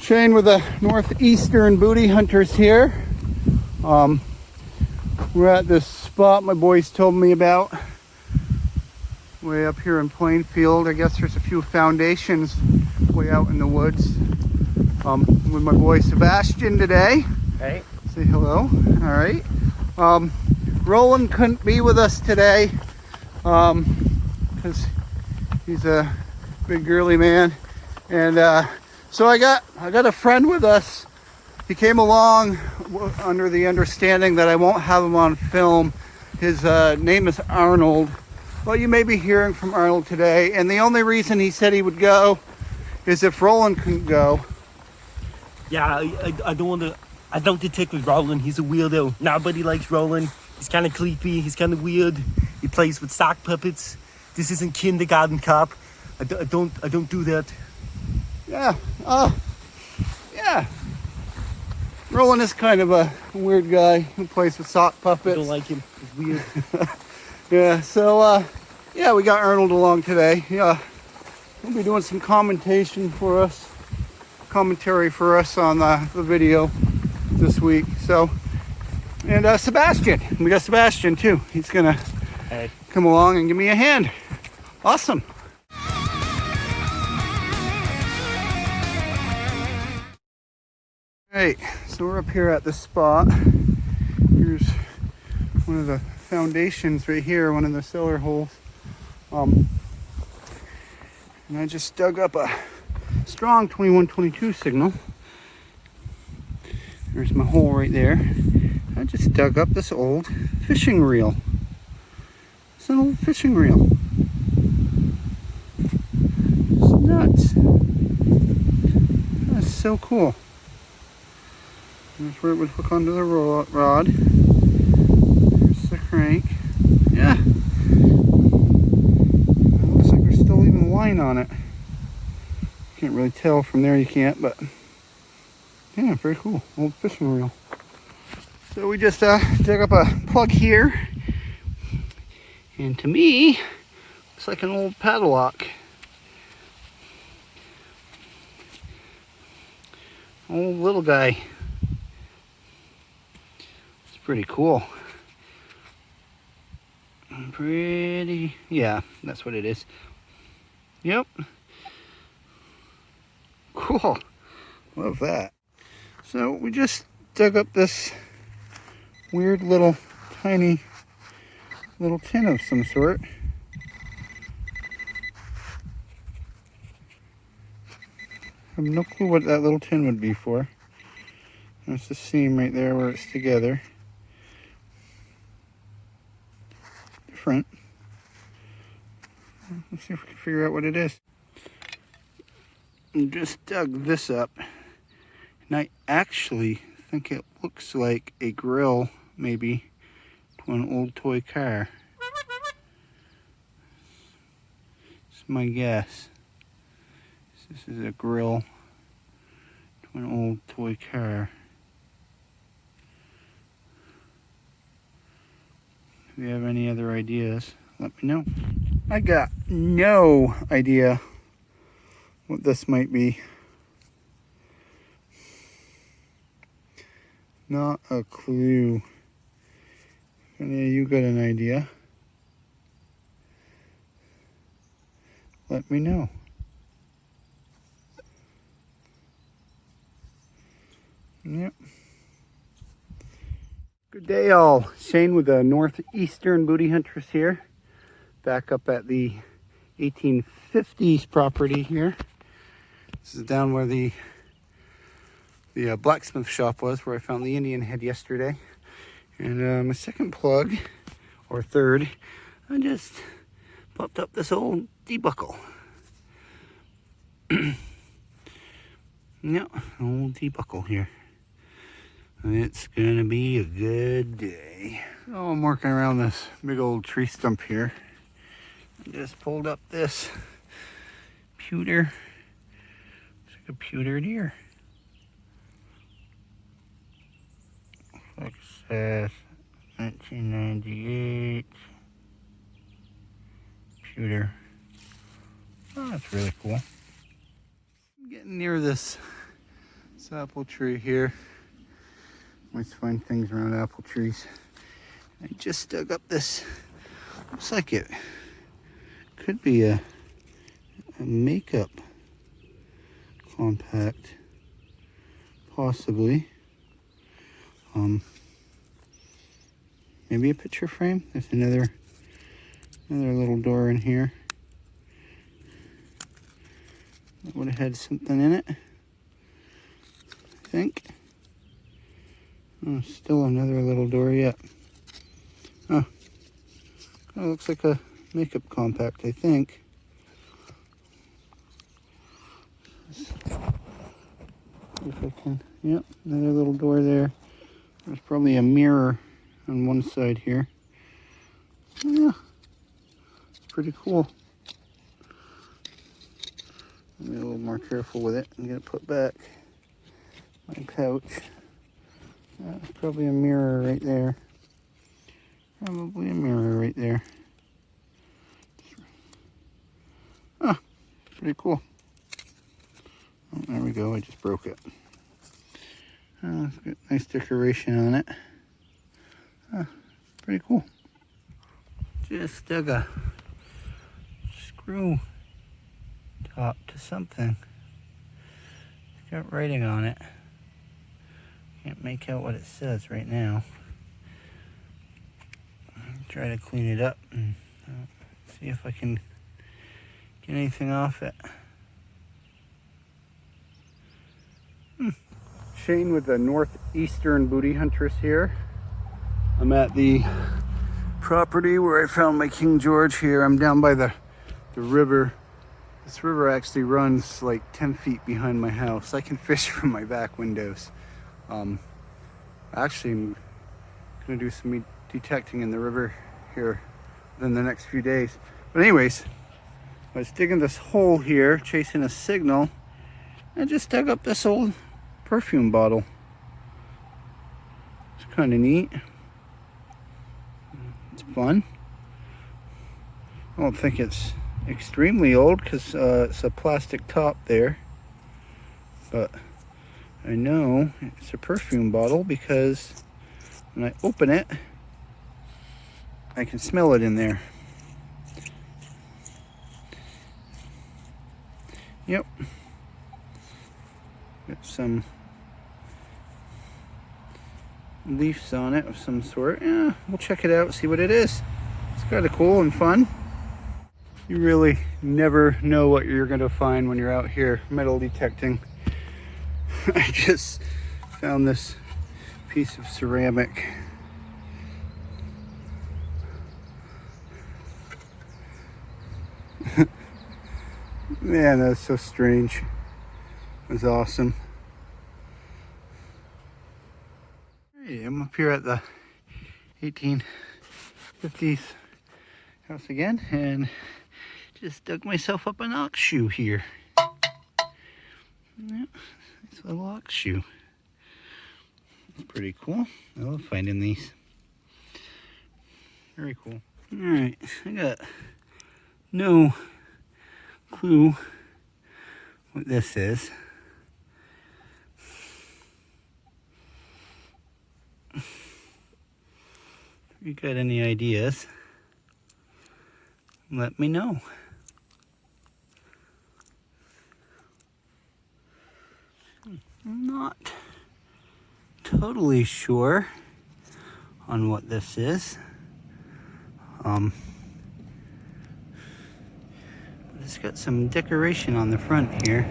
Shane with the Northeastern Booty Hunters here. We're at this spot my boys told me about, way up here in Plainfield. I guess there's a few foundations way out in the woods. With my boy Sebastian today. Hey. Say hello. All right. Roland couldn't be with us today because he's a big girly man, and so I got a friend with us. He came along under the understanding that I won't have him on film. His name is Arnold. Well, you may be hearing from Arnold today, and the only reason he said he would go is if Roland couldn't go. Yeah, I don't want to. I don't take with Roland. He's a weirdo. Nobody likes Roland. He's kind of creepy. He's kind of weird. He plays with sock puppets. This isn't kindergarten cop. I don't do that. Yeah. Yeah. Roland is kind of a weird guy who plays with sock puppets. I don't like him. He's weird. Yeah. So yeah, we got Arnold along today. Yeah. He'll be doing some commentary for us on the video this week. So, and Sebastian, we got Sebastian too. He's gonna come along and give me a hand. Awesome. Alright, so we're up here at the spot. Here's one of the foundations right here, one of the cellar holes. And I just dug up a strong 2122 signal. There's my hole right there. I just dug up this old fishing reel. It's an old fishing reel. It's nuts. That's so cool. There's where it would hook onto the rod. There's the crank. Yeah. It looks like there's still even line on it. Can't really tell from there, you can't, but yeah, very cool. Old fishing reel. So we just dug up a plug here, and to me, looks like an old padlock. Old little guy. It's pretty cool. Yeah, that's what it is. Yep. Cool. Love that. So we just dug up this weird little tiny little tin of some sort. I have no clue what that little tin would be for. There's the seam right there where it's together. Different. Let's see if we can figure out what it is. And just dug this up, and I actually think it looks like a grill, maybe, to an old toy car. It's my guess. This is a grill to an old toy car. If you have any other ideas, let me know. I got no idea what this might be. Not a clue. If any of you got an idea, let me know. Yep. Good day all. Shane with the Northeastern Booty Hunters here. Back up at the 1850s property here. This is down where the blacksmith shop was, where I found the Indian head yesterday. And my second plug, or third, I just popped up this old D-buckle. Yep, old D-buckle here. It's gonna be a good day. Oh, I'm working around this big old tree stump here. I just pulled up this pewter. It's like a pewter deer. Looks like 1998 pewter. Oh, that's really cool. I'm getting near this This apple tree here. Always find things around apple trees. I just dug up this. Looks like it could be a makeup compact, possibly. Maybe a picture frame. There's another little door in here. That would have had something in it, I think. Oh, still another little door yet. Oh, kind of looks like a makeup compact, I think. See if I can. Yep, another little door there. There's probably a mirror on one side here. Yeah, it's pretty cool. Be a little more careful with it and get it put back. My pouch. That's probably a mirror right there. Probably a mirror right there. Ah, pretty cool. Oh, there we go. I just broke it. It's got nice decoration on it. Pretty cool. Just dug a screw top to something. It's got writing on it. Can't make out what it says right now. I'll try to clean it up and see if I can get anything off it. Shane with the Northeastern Booty Hunters here. I'm at the property where I found my King George here. I'm down by the river. This river actually runs like 10 feet behind my house. I can fish from my back windows. Actually, I'm gonna do some detecting in the river here within the next few days. But anyways, I was digging this hole here, chasing a signal. I just dug up this old perfume bottle. It's kind of neat. It's fun. I don't think it's extremely old because it's a plastic top there, but I know it's a perfume bottle because when I open it I can smell it in there. Yep, got some leaves on it of some sort. Yeah, we'll check it out, see what it is. It's kind of cool and fun. You really never know what you're going to find when you're out here metal detecting. I just found this piece of ceramic. Man, that's so strange. It was awesome. Hey, I'm up here at the 1850s house again, and just dug myself up an ox shoe here. Yeah, it's a little ox shoe. It's pretty cool. I love finding these. Very cool. Alright, I got no clue what this is. If you got any ideas, let me know. I'm not totally sure on what this is. But it's got some decoration on the front here.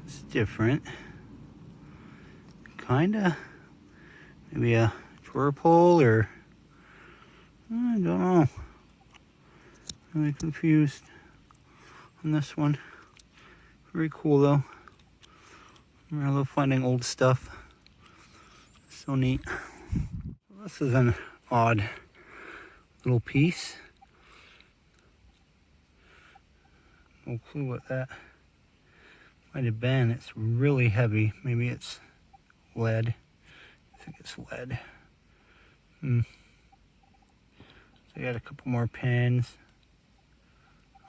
It's different. Kinda. Maybe a drawer pull or I don't know. Really confused on this one. Very cool though. I love finding old stuff. So neat. This is an odd little piece. No clue what that might have been. It's really heavy. Maybe it's lead. I think it's lead. So I got a couple more pins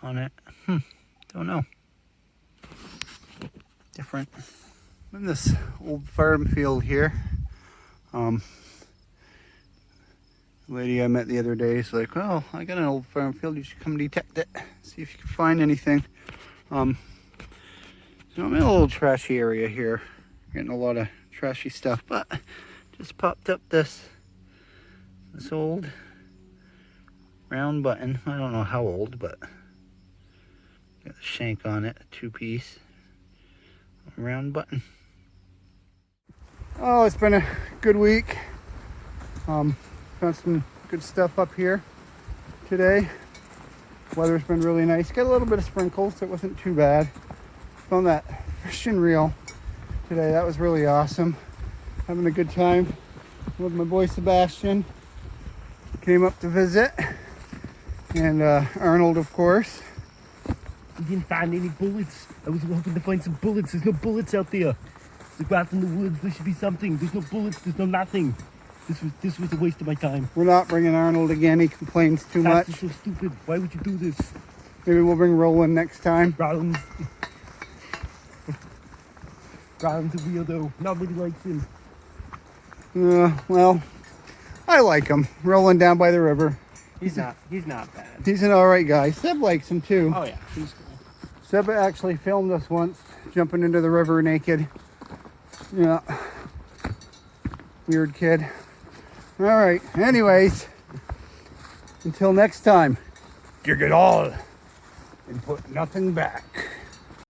on it. Don't know. different. I'm in this old farm field here. Lady I met the other day is like, well, I got an old farm field, you should come detect it, see if you can find anything. So I'm in a little trashy area here, getting a lot of trashy stuff, but just popped up this old round button. I don't know how old, but got the shank on it, a 2-piece round button. Oh, it's been a good week. Found some good stuff up here today. Weather's been really nice. Got a little bit of sprinkles, so it wasn't too bad. Found that fishing reel today. That was really awesome. Having a good time with my boy Sebastian. Came up to visit. And Arnold, of course. We didn't find any bullets. I was hoping to find some bullets. There's no bullets out there. So go out in the woods. There should be something. There's no bullets. There's no nothing. This was a waste of my time. We're not bringing Arnold again. He complains too much. That's so stupid. Why would you do this? Maybe we'll bring Roland next time. Roland's a weirdo. Nobody likes him. Well, I like him. Rolling down by the river. He's not bad. He's an alright guy. Seb likes him too. Oh yeah, he's cool. Seb actually filmed us once, jumping into the river naked. Yeah. Weird kid. Alright, anyways. Until next time. Dig it all and put nothing back.